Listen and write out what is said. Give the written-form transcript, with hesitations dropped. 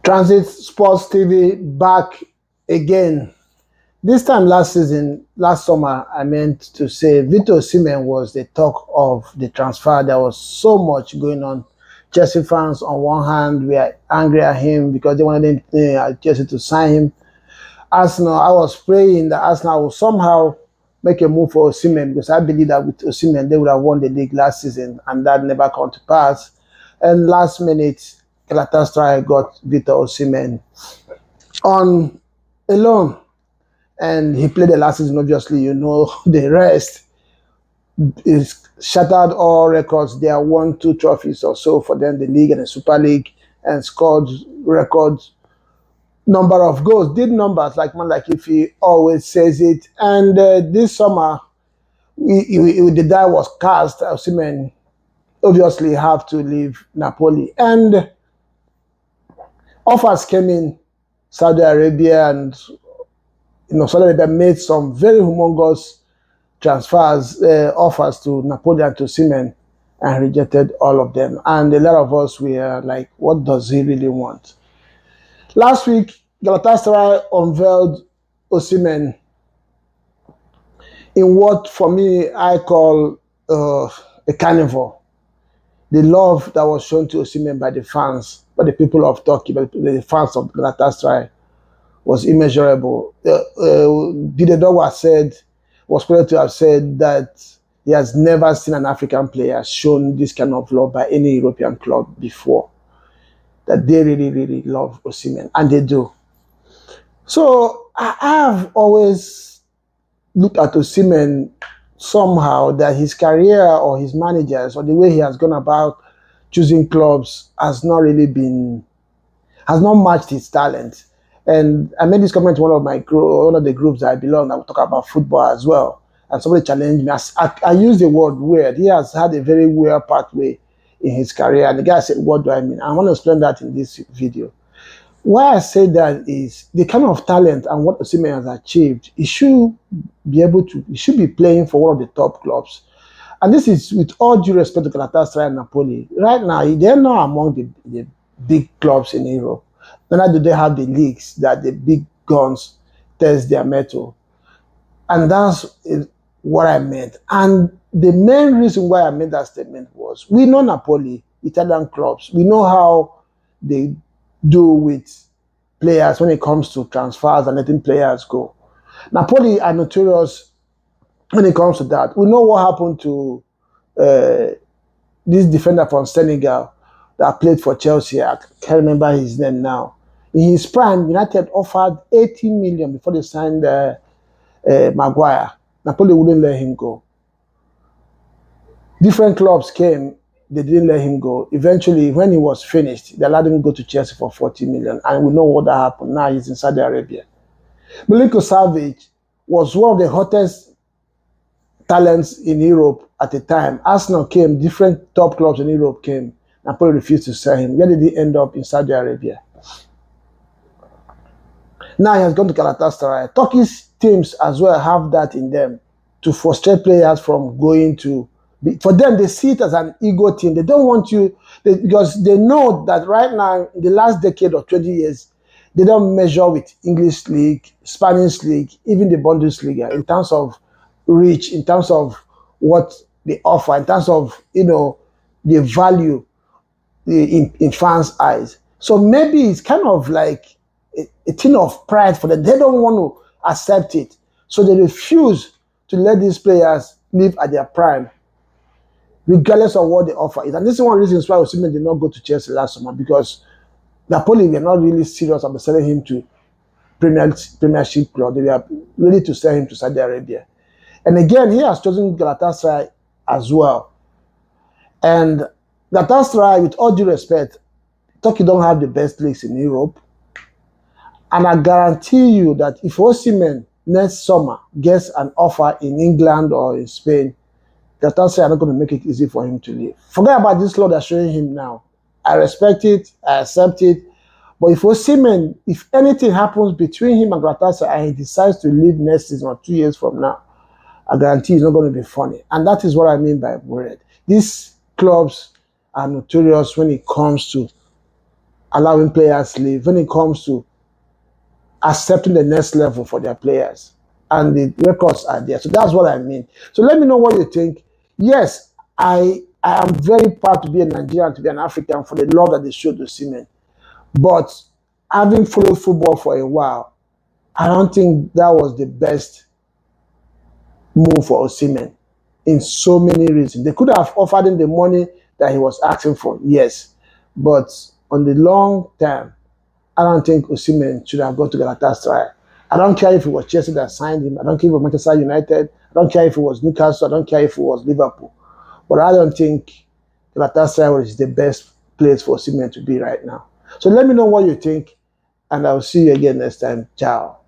Transit Sports TV back again. This time last season, last summer, I meant to say Victor Osimhen was the talk of the transfer. There was so much going on. Chelsea fans, on one hand, were angry at him because they wanted Chelsea to sign him. Arsenal, I was praying that Arsenal would somehow make a move for Osimhen because I believe that with Osimhen, they would have won the league last season, and that never come to pass. And last minute, Galatasaray got Victor Osimhen on a loan, and he played the last season. Obviously, you know the rest. Is shattered all records. They have won 2 trophies or so for them, the league and the Super League, and scored records number of goals. Did numbers like man like if he always says it. And this summer, the die was cast. Osimhen obviously have to leave Napoli, and offers came in. Saudi Arabia and Saudi Arabia made some very humongous transfers, offers to Napoli and to Osimhen, and rejected all of them. And a lot of us were like, what does he really want? Last week, Galatasaray unveiled Osimhen in what, for me, I call a carnival. The love that was shown to Osimhen by the fans, by the people of Turkey, by the fans of Galatasaray, was immeasurable. Didier Drogba was quoted to have said that he has never seen an African player shown this kind of love by any European club before. That they really, really love Osimhen, and they do. So I have always looked at Osimhen somehow that his career or his managers or the way he has gone about choosing clubs has not matched his talent. And I made this comment to one of the groups that I belong that we talk about football as well. And somebody challenged me. I use the word weird. He has had a very weird pathway in his career. And the guy said, what do I mean? I want to explain that in this video. Why I say that is the kind of talent and what Osimhen has achieved, he should be playing for one of the top clubs. And this is with all due respect to Galatasaray and Napoli. Right now, they're not among the big clubs in Europe. Neither do they have the leagues that the big guns test their metal. And that's what I meant. And the main reason why I made that statement was, we know Napoli, Italian clubs. We know how they do with players when it comes to transfers and letting players go. Napoli are notorious when it comes to that. We know what happened to this defender from Senegal that played for Chelsea. I can't remember his name now. In his prime, United offered 80 million before they signed Maguire. Napoli wouldn't let him go. Different clubs came, they didn't let him go. Eventually, when he was finished, they allowed him to go to Chelsea for 40 million. And we know what that happened. Now he's in Saudi Arabia. 𝐇𝐔𝐆𝐄 was one of the hottest talents in Europe at the time. Arsenal came, different top clubs in Europe came. Napoli refused to sell him. Where did he end up? In Saudi Arabia. Now he has gone to Galatasaray. Turkish teams as well have that in them to frustrate players from going to. For them, they see it as an ego thing. They don't want you, because they know that right now, in the last decade or 20 years, they don't measure with English league, Spanish league, even the Bundesliga in terms of reach, in terms of what they offer, in terms of the value in fans' eyes. So maybe it's kind of like a thing of pride for them. They don't want to accept it. So they refuse to let these players live at their prime, regardless of what the offer is. And this is one reason why Osimhen did not go to Chelsea last summer, because Napoli were not really serious about selling him to Premiership club. They were ready to sell him to Saudi Arabia. And again, he has chosen Galatasaray as well. And Galatasaray, with all due respect, Turkey don't have the best leagues in Europe. And I guarantee you that if Osimhen next summer gets an offer in England or in Spain, Galatasaray are not going to make it easy for him to leave. Forget about this law they're showing him now. I respect it, I accept it. But if Osimhen, if anything happens between him and Galatasaray and he decides to leave next season or 2 years from now, I guarantee it's not going to be funny. And that is what I mean by worried. These clubs are notorious when it comes to allowing players leave when it comes to accepting the next level for their players. And the records are there. So that's what I mean. So let me know what you think. Yes, I am very proud to be a Nigerian, to be an African, for the love that they showed to Osimhen. But having followed football for a while, I don't think that was the best move for Osimhen in so many reasons. They could have offered him the money that he was asking for, yes. But on the long term, I don't think Osimhen should have gone to Galatasaray. I don't care if it was Chelsea that signed him. I don't care if it was Manchester United. I don't care if it was Newcastle. I don't care if it was Liverpool. But I don't think Galatasaray is the best place for Osimhen to be right now. So let me know what you think, and I'll see you again next time. Ciao.